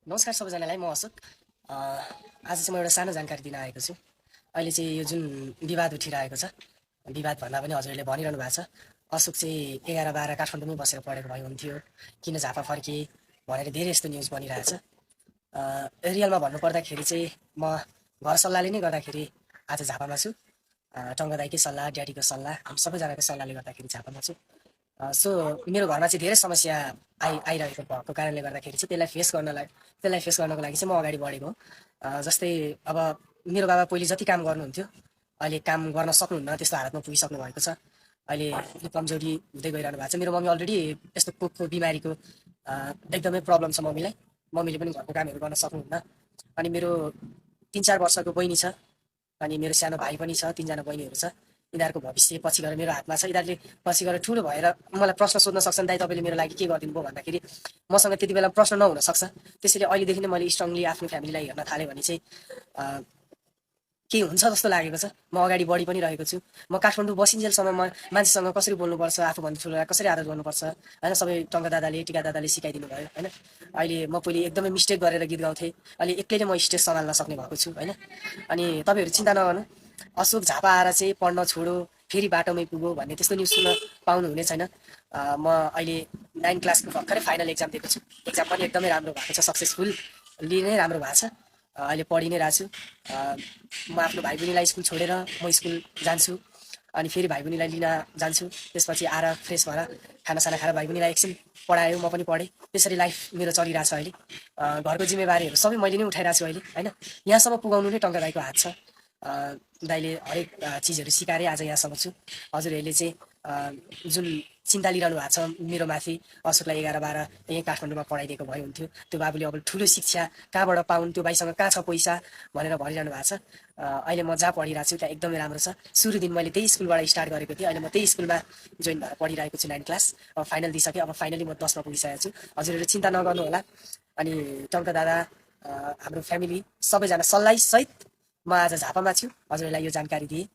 नमस्कार सबैजनालाई, म अशोक। आज चाहिँ म एउटा सानो जानकारी दिन आएको छु। अहिले चाहिँ यो जुन विवाद उठिरहेको छ, विवाद भन्दा पनि हजुरहरूले भनिरहनु भएको छ, अशोक चाहिँ 11-12 काठमाडौँमै बसेर पढेको भए हुन्थ्यो, किन झापा फर्के भनेर धेरै यस्तो न्युज बनिरहेछ। रियलमा भन्नुपर्दाखेरि चाहिँ म घर सल्लाहले नै गर्दाखेरि आज झापामा छु। टङ्क दाइकै सल्लाह, ड्याडीको सल्लाह, हामी सबैजनाको सल्लाहले गर्दाखेरि झापामा छु। सो मेरो घरमा चाहिँ धेरै समस्या आइरहेको भएको कारणले गर्दाखेरि चाहिँ त्यसलाई फेस गर्नको लागि चाहिँ म अगाडि बढेको हो। जस्तै अब मेरो बाबा पहिले जति काम गर्नुहुन्थ्यो, अहिले काम गर्न सक्नुहुन्न, त्यस्तो हालतमा पुगिसक्नु भएको छ। अहिले अलिक कमजोरी हुँदै गइरहनु भएको छ। मेरो मम्मी अलरेडी यस्तो कोखको बिमारीको एकदमै प्रब्लम छ मम्मीलाई। मम्मीले पनि घरको कामहरू गर्न सक्नुहुन्न। अनि मेरो 3-4 वर्षको बहिनी छ, अनि मेरो सानो भाइ पनि छ, 3जना बहिनीहरू छ। यिनीहरूको भविष्य पछि गएर मेरो हातमा छ। यिनीहरूले पछि गएर ठुलो भएर मलाई प्रश्न सोध्न सक्छन्, दाइ तपाईँले मेरो लागि के गरिदिनु भयो भन्दाखेरि मसँग त्यति बेला प्रश्न नहुन सक्छ। त्यसैले अहिलेदेखि नै मैले स्ट्रङली आफ्नो फ्यामिलीलाई हेर्न थालेँ भने चाहिँ केही हुन्छ जस्तो लागेको छ। म अगाडि बढी पनि रहेको छु। म काठमाडौँ बसिन्जेलसम्म मान्छेसँग कसरी बोल्नुपर्छ, आफूभन्दा ठुलोलाई कसरी आदर गर्नुपर्छ होइन, सबै टङ्क दादाले, टिका दादाले सिकाइदिनु भयो होइन। अहिले म पहिले एकदमै मिस्टेक गरेर गीत गाउँथेँ, अहिले एक्लैले म स्टेज सम्हाल्न सक्ने भएको छु होइन। अनि तपाईँहरू चिन्ता नगर्नु, अशोक झापा आएर चाहिँ पढ्न छोडो, फेरि बाटोमै पुगो भन्ने त्यस्तो न्युज सुन्न पाउनु हुने छैन। म अहिले 9 क्लासको भर्खरै फाइनल एक्जाम दिएको छु। एक्जाम पनि एकदमै राम्रो भएको छ, सक्सेसफुल्ली नै राम्रो भएको छ। अहिले पढि नै रहेको छु। म आफ्नो भाइ बहिनीलाई स्कुल छोडेर म स्कुल जान्छु, अनि फेरि भाइ बहिनीलाई लिन जान्छु। त्यसपछि आएर फ्रेस भएर खानासाना खाएर भाइ बहिनीलाई एकछिन पढायो, म पनि पढेँ। त्यसरी लाइफ मेरो चलिरहेछ अहिले। घरको जिम्मेवारीहरू सबै मैले नै उठाइरहेको छु अहिले होइन। यहाँसम्म पुगाउनु नै टङ्क दाइको हात छ। दाइले हरेक चिजहरू सिकाएरै आज यहाँसम्म छु। हजुरहरूले चाहिँ जुन चिन्ता लिइरहनु भएको छ मेरो माथि, अशोकलाई 11-12 यहीँ काठमाडौँमा पढाइदिएको भए हुन्थ्यो, त्यो बाबुले अब ठुलो शिक्षा कहाँबाट पाउन्, त्यो भाइसँग कहाँ छ पैसा भनेर भनिरहनु भएको छ। अहिले म जहाँ पढिरहेको छु त्यहाँ एकदमै राम्रो छ। सुरु दिन मैले त्यही स्कुलबाट स्टार्ट गरेको थिएँ, अहिले म त्यही स्कुलमा जोइन भएर पढिरहेको छु 9 क्लास। अब फाइनल दिइसकेँ, अब फाइनली म 10मा पुगिसकेको छु। हजुरहरू चिन्ता नगर्नु होला। अनि टङ्क दादा, हाम्रो फ्यामिली सबैजना सल्लाहसहित म आज झापामा छु। हजुरहरूलाई यो जानकारी दिएँ।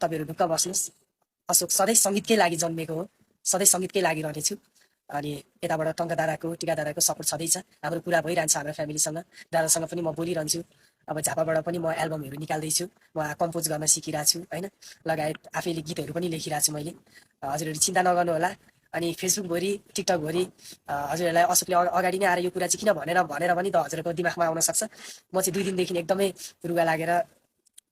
तपाईँहरू ढुक्क बस्नुहोस्। अशोक सधैँ सङ्गीतकै लागि जन्मेको हो, सधैँ सङ्गीतकै लागि रहनेछु। अनि यताबाट टङ्क दादाको, टिका दादाको सपोर्ट छँदैछ। हाम्रो कुरा भइरहन्छ हाम्रो फ्यामिलीसँग, दादासँग पनि म बोलिरहन्छु। अब झापाबाट पनि म एल्बमहरू निकाल्दैछु, म कम्पोज गर्न सिकिरहेको छु होइन, लगायत आफैले गीतहरू पनि लेखिरहेको छु मैले। हजुरहरू चिन्ता नगर्नु होला। अनि फेसबुकभरि, टिकटकभरि हजुरहरूलाई अशोकले अगाडि नै आएर यो कुरा चाहिँ किन भनेर पनि त हजुरहरूको दिमागमा आउन सक्छ। म चाहिँ 2 दिनदेखि एकदमै रुगा लागेर,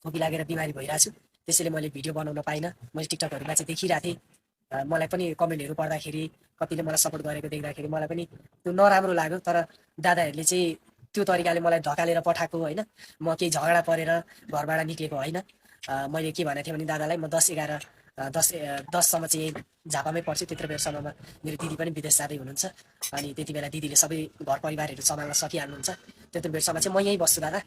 खोकी लागेर बिमारी भइरहेको छु। त्यसैले मैले भिडियो बनाउन पाइनँ। मैले टिकटकहरूमा चाहिँ देखिरहेको थिएँ। मलाई पनि कमेन्टहरू पढ्दाखेरि, कतिले मलाई सपोर्ट गरेको देख्दाखेरि मलाई पनि त्यो नराम्रो लाग्यो। तर दादाहरूले चाहिँ त्यो तरिकाले मलाई धकालेर पठाएको होइन। म केही झगडा परेर घरबाट निक्लेको होइन। मैले के भनेको थिएँ भने दादालाई, म 10-11 10सम्म चाहिँ यही झापामै पढ्छु। त्यत्रो बेरसम्ममा मेरो दिदी पनि विदेश जाँदै हुनुहुन्छ, अनि त्यति बेला दिदीले सबै घर परिवारहरू सम्हाल्न सकिहाल्नुहुन्छ। त्यत्रो बेरसम्म चाहिँ म यहीँ बस्छु दादा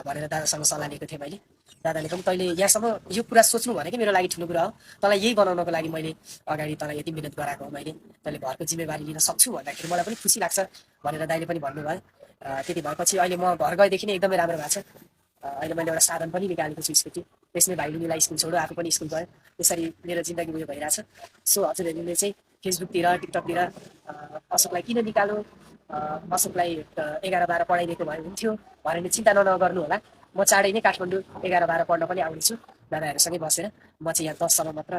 भनेर दादासँग सल्लाह लिएको थिएँ मैले। दादाले पनि तैँले यहाँसम्म यो कुरा सोच्नु भनेकै मेरो लागि ठुलो कुरा हो, तँलाई यही बनाउनको लागि मैले अगाडि तँलाई यति मिहिनेत गराएको हो मैले, तैँले घरको जिम्मेवारी लिन सक्छु भन्दाखेरि मलाई पनि खुसी लाग्छ भनेर दाइले पनि भन्नुभयो। त्यति भएपछि अहिले म घर गएदेखि नै एकदमै राम्रो भएको छ। अहिले मैले एउटा साधन पनि निकालेको छु, स्कुटी। त्यसमै भाइ बहिनीलाई स्कुल छोडो, आफू पनि स्कुल गयो। त्यसरी मेरो जिन्दगी उयो भइरहेछ। सो हजुरहरूले चाहिँ फेसबुकतिर, टिकटकतिर अशोकलाई किन निकालो, अशोकलाई 11-12 पढाइदिएको भए हुन्थ्यो भनेर चिन्ता नगर्नु होला। म चाँडै नै काठमाडौँ 11-12 पढ्न पनि आउनेछु दादाहरूसँगै बसेर। म चाहिँ यहाँ 10सम्म मात्र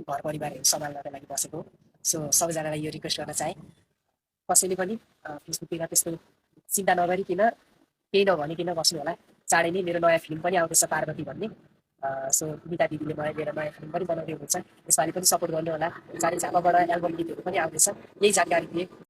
घर परिवारहरू सम्हाल्नको लागि बसेको हो। सो सबैजनालाई यो रिक्वेस्ट गर्न चाहेँ, कसैले पनि फेसबुकतिर त्यस्तो चिन्ता नगरिकन, केही नभनिकन बस्नु होला। चाँडै नै मेरो नयाँ फिल्म पनि आउँदैछ, पार्वती भन्ने। सो गीता दिदीले मलाई मेरो नयाँ फिल्म पनि बनाउँदै हुनुहुन्छ, यसपालि पनि सपोर्ट गर्नु होला। चाँडै झापाबाट एल्बम गीतहरू पनि आउँदैछ। यही जानकारी दिएँ।